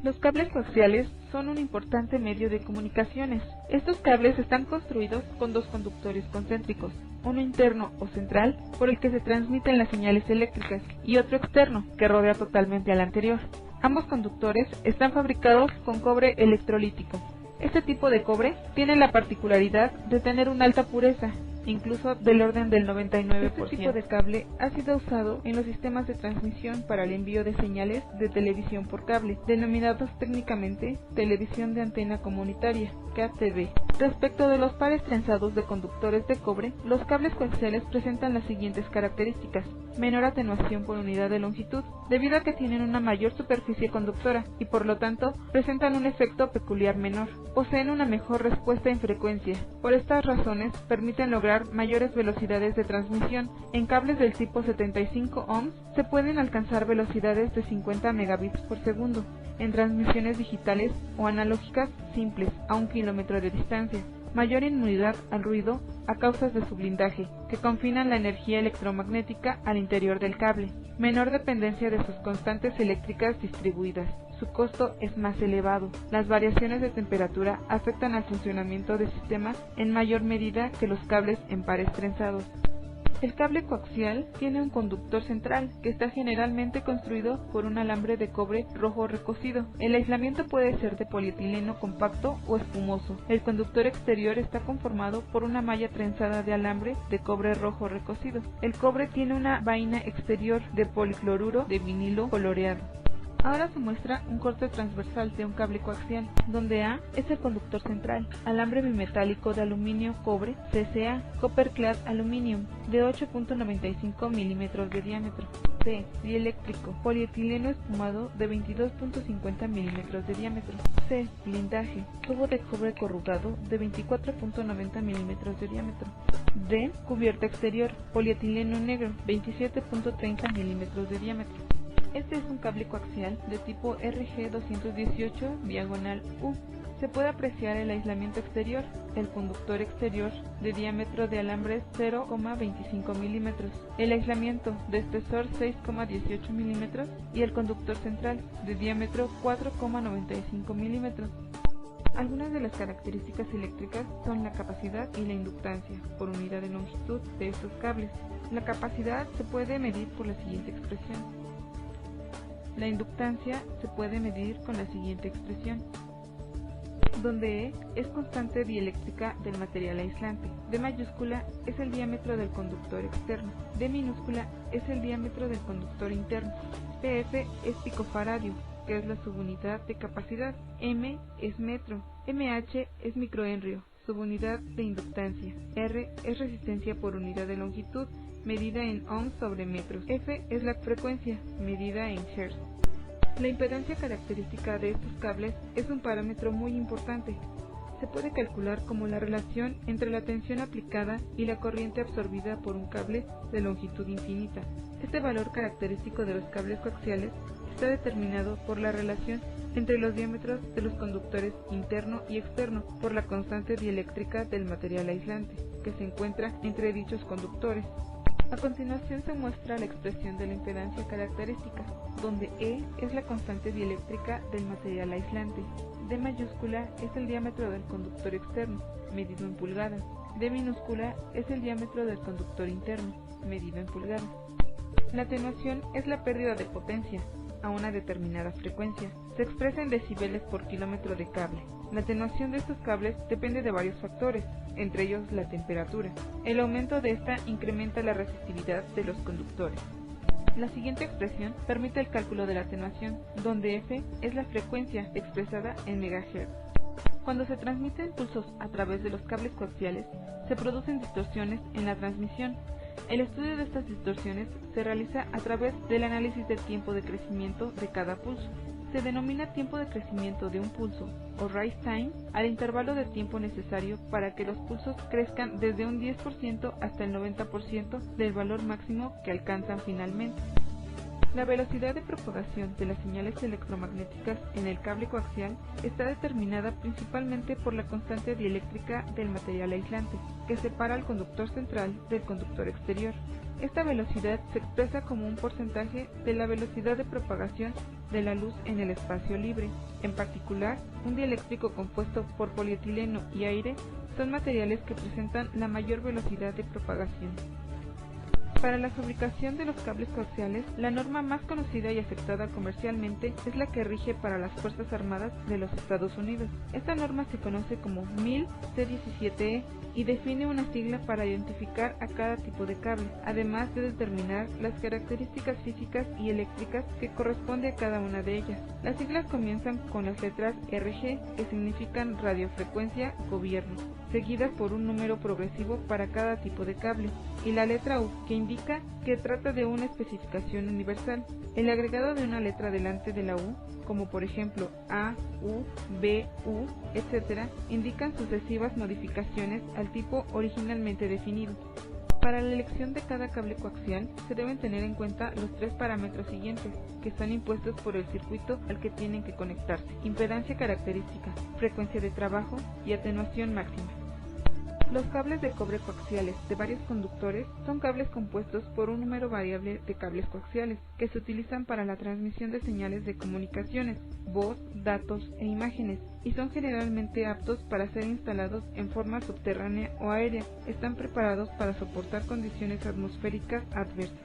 Los cables coaxiales son un importante medio de comunicaciones. Estos cables están construidos con dos conductores concéntricos, uno interno o central, por el que se transmiten las señales eléctricas, y otro externo, que rodea totalmente al anterior. Ambos conductores están fabricados con cobre electrolítico. Este tipo de cobre tiene la particularidad de tener una alta pureza, incluso del orden del 99%. Este tipo de cable ha sido usado en los sistemas de transmisión para el envío de señales de televisión por cable, denominados técnicamente televisión de antena comunitaria, CATV. Respecto de los pares trenzados de conductores de cobre, los cables coaxiales presentan las siguientes características: menor atenuación por unidad de longitud, debido a que tienen una mayor superficie conductora y por lo tanto presentan un efecto peculiar menor. Poseen una mejor respuesta en frecuencia. Por estas razones permiten lograr mayores velocidades de transmisión. En cables del tipo 75 ohms se pueden alcanzar velocidades de 50 megabits por segundo en transmisiones digitales o analógicas simples a 1 kilómetro de distancia. Mayor inmunidad al ruido a causa de su blindaje, que confinan la energía electromagnética al interior del cable. Menor dependencia de sus constantes eléctricas distribuidas. Su costo es más elevado. Las variaciones de temperatura afectan al funcionamiento del sistema en mayor medida que los cables en pares trenzados. El cable coaxial tiene un conductor central, que está generalmente construido por un alambre de cobre rojo recocido. El aislamiento puede ser de polietileno compacto o espumoso. El conductor exterior está conformado por una malla trenzada de alambre de cobre rojo recocido. El cobre tiene una vaina exterior de policloruro de vinilo coloreado. Ahora se muestra un corte transversal de un cable coaxial, donde A es el conductor central, alambre bimetálico de aluminio cobre, CCA, Copper Clad Aluminium, de 8.95 milímetros de diámetro. B, dieléctrico, polietileno espumado de 22.50 milímetros de diámetro. C, blindaje, tubo de cobre corrugado de 24.90 milímetros de diámetro. D, cubierta exterior, polietileno negro, 27.30 milímetros de diámetro. Este es un cable coaxial de tipo RG218/U. Se puede apreciar el aislamiento exterior, el conductor exterior de diámetro de alambre 0,25 milímetros, el aislamiento de espesor 6,18 milímetros y el conductor central de diámetro 4,95 milímetros. Algunas de las características eléctricas son la capacidad y la inductancia por unidad de longitud de estos cables. La capacidad se puede medir por la siguiente expresión. La inductancia se puede medir con la siguiente expresión, donde E es constante dieléctrica del material aislante, D mayúscula es el diámetro del conductor externo, D minúscula es el diámetro del conductor interno, PF es picofaradio, que es la subunidad de capacidad, M es metro, MH es microhenrio, subunidad de inductancia, R es resistencia por unidad de longitud, medida en ohms sobre metros. F es la frecuencia, medida en hertz. La impedancia característica de estos cables es un parámetro muy importante. Se puede calcular como la relación entre la tensión aplicada y la corriente absorbida por un cable de longitud infinita. Este valor característico de los cables coaxiales está determinado por la relación entre los diámetros de los conductores interno y externo por la constante dieléctrica del material aislante, que se encuentra entre dichos conductores. A continuación se muestra la expresión de la impedancia característica, donde E es la constante dieléctrica del material aislante, D mayúscula es el diámetro del conductor externo, medido en pulgadas, D minúscula es el diámetro del conductor interno, medido en pulgadas. La atenuación es la pérdida de potencia a una determinada frecuencia. Se expresa en decibeles por kilómetro de cable. La atenuación de estos cables depende de varios factores, entre ellos la temperatura. El aumento de esta incrementa la resistividad de los conductores. La siguiente expresión permite el cálculo de la atenuación, donde F es la frecuencia expresada en megahertz. Cuando se transmiten pulsos a través de los cables coaxiales, se producen distorsiones en la transmisión. El estudio de estas distorsiones se realiza a través del análisis del tiempo de crecimiento de cada pulso. Se denomina tiempo de crecimiento de un pulso, o rise time, al intervalo de tiempo necesario para que los pulsos crezcan desde un 10% hasta el 90% del valor máximo que alcanzan finalmente. La velocidad de propagación de las señales electromagnéticas en el cable coaxial está determinada principalmente por la constante dieléctrica del material aislante, que separa al conductor central del conductor exterior. Esta velocidad se expresa como un porcentaje de la velocidad de propagación de la luz en el espacio libre. En particular, un dieléctrico compuesto por polietileno y aire son materiales que presentan la mayor velocidad de propagación. Para la fabricación de los cables coaxiales, la norma más conocida y aceptada comercialmente es la que rige para las Fuerzas Armadas de los Estados Unidos. Esta norma se conoce como 1000 C17E y define una sigla para identificar a cada tipo de cable, además de determinar las características físicas y eléctricas que corresponde a cada una de ellas. Las siglas comienzan con las letras RG, que significan radiofrecuencia gobierno, seguidas por un número progresivo para cada tipo de cable, y la letra U, que indica que trata de una especificación universal. El agregado de una letra delante de la U, como por ejemplo A, U, B, U, etc., indican sucesivas modificaciones al tipo originalmente definido. Para la elección de cada cable coaxial se deben tener en cuenta los tres parámetros siguientes, que están impuestos por el circuito al que tienen que conectarse: impedancia característica, frecuencia de trabajo y atenuación máxima. Los cables de cobre coaxiales de varios conductores son cables compuestos por un número variable de cables coaxiales que se utilizan para la transmisión de señales de comunicaciones, voz, datos e imágenes, y son generalmente aptos para ser instalados en forma subterránea o aérea. Están preparados para soportar condiciones atmosféricas adversas.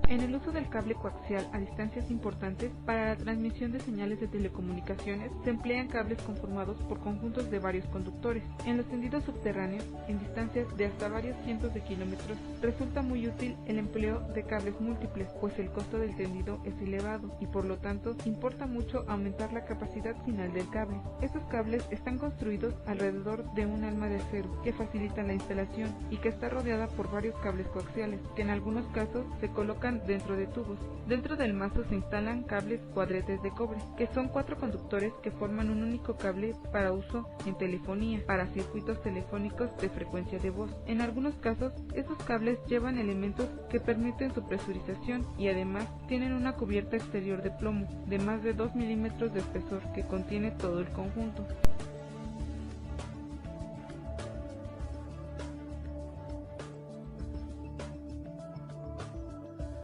En el uso del cable coaxial a distancias importantes, para la transmisión de señales de telecomunicaciones, se emplean cables conformados por conjuntos de varios conductores. En los tendidos subterráneos, en distancias de hasta varios cientos de kilómetros, resulta muy útil el empleo de cables múltiples, pues el costo del tendido es elevado y por lo tanto importa mucho aumentar la capacidad final del cable. Estos cables están construidos alrededor de un alma de acero que facilita la instalación y que está rodeada por varios cables coaxiales, que en algunos casos se colocan dentro de tubos. Dentro del mazo se instalan cables cuadretes de cobre, que son 4 conductores que forman un único cable para uso en telefonía, para circuitos telefónicos de frecuencia de voz. En algunos casos, estos cables llevan elementos que permiten su presurización y además tienen una cubierta exterior de plomo de más de 2 milímetros de espesor que contiene todo el conjunto.